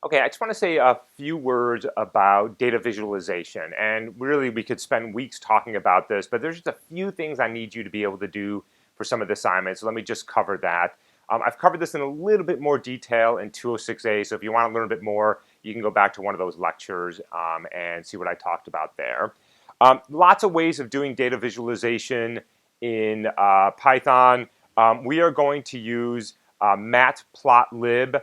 Okay, I just want to say a few words about data visualization. And really, we could spend weeks talking about this, but there's just a few things I need you to be able to do for some of the assignments. So let me just cover that. I've covered this in a little bit more detail in 206A, so if you want to learn a bit more, you can go back to one of those lectures and see what I talked about there. Lots of ways of doing data visualization in Python. We are going to use matplotlib.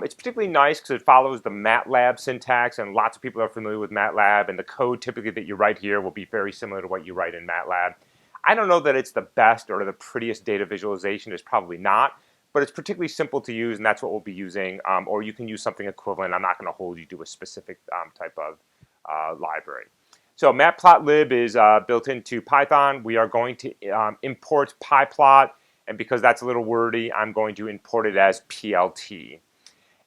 It's particularly nice because it follows the MATLAB syntax, and lots of people are familiar with MATLAB, and the code typically that you write here will be very similar to what you write in MATLAB. I don't know that it's the best or the prettiest data visualization. It's probably not, but it's particularly simple to use, and that's what we'll be using, or you can use something equivalent. I'm not going to hold you to a specific type of library. So matplotlib is built into Python. We are going to import pyplot, and because that's a little wordy, I'm going to import it as plt.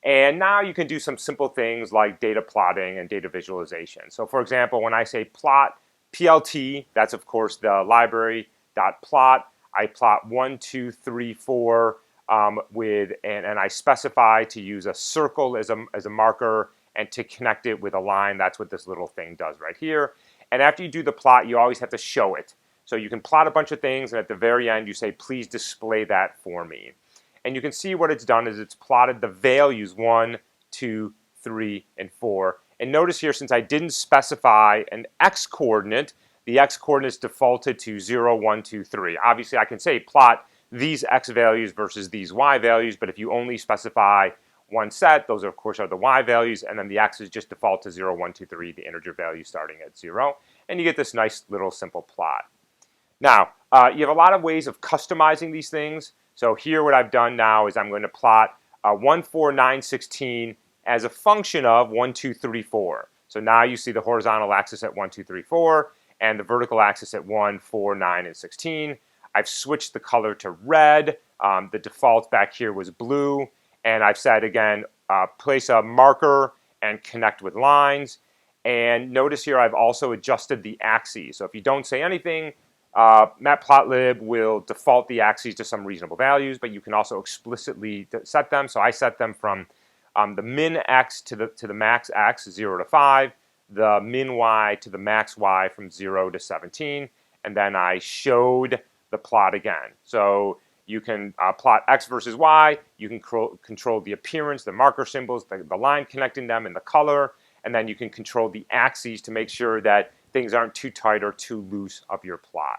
And now you can do some simple things like data plotting and data visualization. So for example, when I say plot plt, that's of course the library dot plot. I plot 1, 2, 3, 4 and I specify to use a circle as a marker and to connect it with a line. That's what this little thing does right here. And after you do the plot, you always have to show it. So you can plot a bunch of things, and at the very end you say, please display that for me. And you can see what it's done is it's plotted the values 1, 2, 3, and 4. And notice here, since I didn't specify an x-coordinate, the x-coordinates defaulted to 0, 1, 2, 3. Obviously, I can say plot these x values versus these y values, but if you only specify one set, those of course are the y values, and then the x's just default to 0, 1, 2, 3, the integer value starting at 0. And you get this nice little simple plot. Now, you have a lot of ways of customizing these things. So here what I've done now is I'm going to plot 1, 4, 9, 16 as a function of 1, 2, 3, 4. So now you see the horizontal axis at 1, 2, 3, 4 and the vertical axis at 1, 4, 9, and 16. I've switched the color to red. The default back here was blue. And I've said again, place a marker and connect with lines. And notice here I've also adjusted the axes. So if you don't say anything, matplotlib will default the axes to some reasonable values, but you can also explicitly set them. So I set them from the min x to the max x, 0 to 5, the min y to the max y from 0 to 17, and then I showed the plot again. So you can plot x versus y, you can control the appearance, the marker symbols, the line connecting them, and the color, and then you can control the axes to make sure that things aren't too tight or too loose of your plot.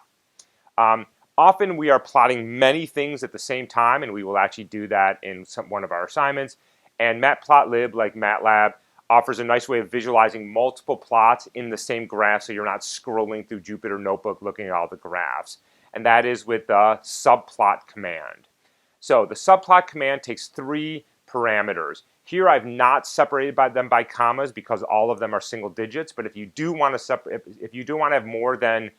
Often we are plotting many things at the same time, and we will actually do that in one of our assignments. And matplotlib, like MATLAB, offers a nice way of visualizing multiple plots in the same graph so you're not scrolling through Jupyter Notebook looking at all the graphs. And that is with the subplot command. So the subplot command takes 3 parameters. Here I've not separated them by commas because all of them are single digits, but if you do want to have more than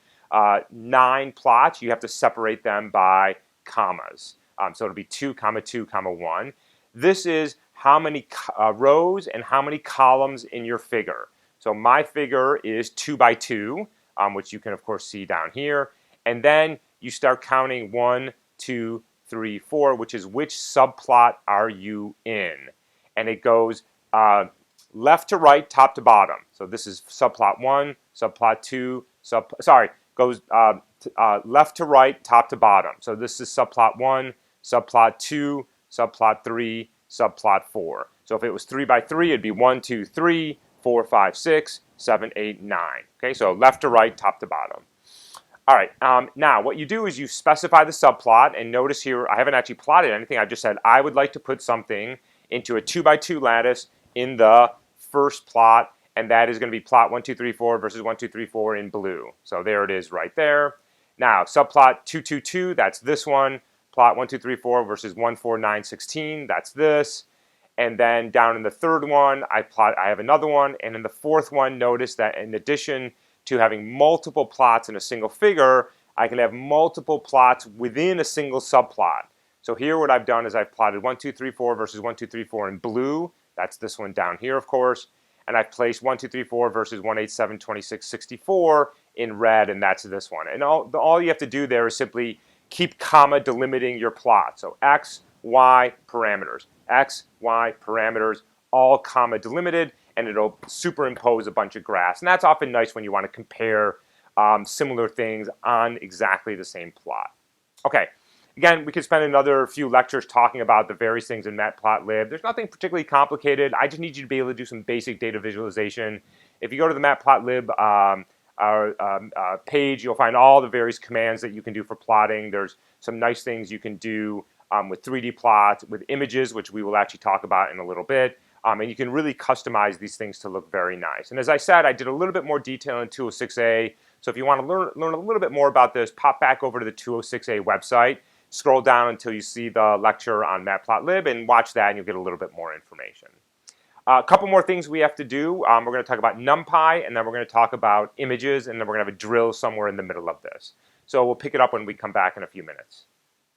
9 plots, you have to separate them by commas. So it'll be 2, 2, 1. This is how many rows and how many columns in your figure. So my figure is 2 by 2, which you can of course see down here. And then you start counting 1, 2, 3, 4, which is which subplot are you in. And it goes left to right, top to bottom. So this is subplot 1, subplot 2, goes left to right, top to bottom. So this is subplot 1, subplot 2, subplot 3, subplot 4. So if it was 3 by 3, it'd be 1, 2, 3, 4, 5, 6, 7, 8, 9. Okay, so left to right, top to bottom. All right, now what you do is you specify the subplot, and notice here I haven't actually plotted anything. I just said I would like to put something into a 2 by 2 lattice in the first plot, and that is going to be plot 1, 2, 3, 4 versus 1, 2, 3, 4 in blue. So there it is right there. Now subplot 2, 2, 2, that's this one. Plot 1, 2, 3, 4 versus 1, 4, 9, 16, that's this. And then down in the third one, I have another one. And in the fourth one, notice that in addition to having multiple plots in a single figure, I can have multiple plots within a single subplot. So here what I've done is I've plotted 1, 2, 3, 4 versus 1, 2, 3, 4 in blue. That's this one down here, of course. And I've placed 1, 2, 3, 4 versus 1, 8, 7, 26, 64 in red, and that's this one. And all you have to do there is simply keep comma delimiting your plot. So x, y parameters, x, y parameters all comma delimited, and it'll superimpose a bunch of graphs. And that's often nice when you want to compare similar things on exactly the same plot. Okay, again, we could spend another few lectures talking about the various things in matplotlib. There's nothing particularly complicated. I just need you to be able to do some basic data visualization. If you go to the matplotlib page, you'll find all the various commands that you can do for plotting. There's some nice things you can do with 3D plots, with images, which we will actually talk about in a little bit. And you can really customize these things to look very nice. And as I said, I did a little bit more detail in 206A. So if you want to learn a little bit more about this, pop back over to the 206A website, scroll down until you see the lecture on matplotlib, and watch that, and you'll get a little bit more information. A couple more things we have to do. We're going to talk about NumPy, and then we're going to talk about images, and then we're going to have a drill somewhere in the middle of this. So we'll pick it up when we come back in a few minutes.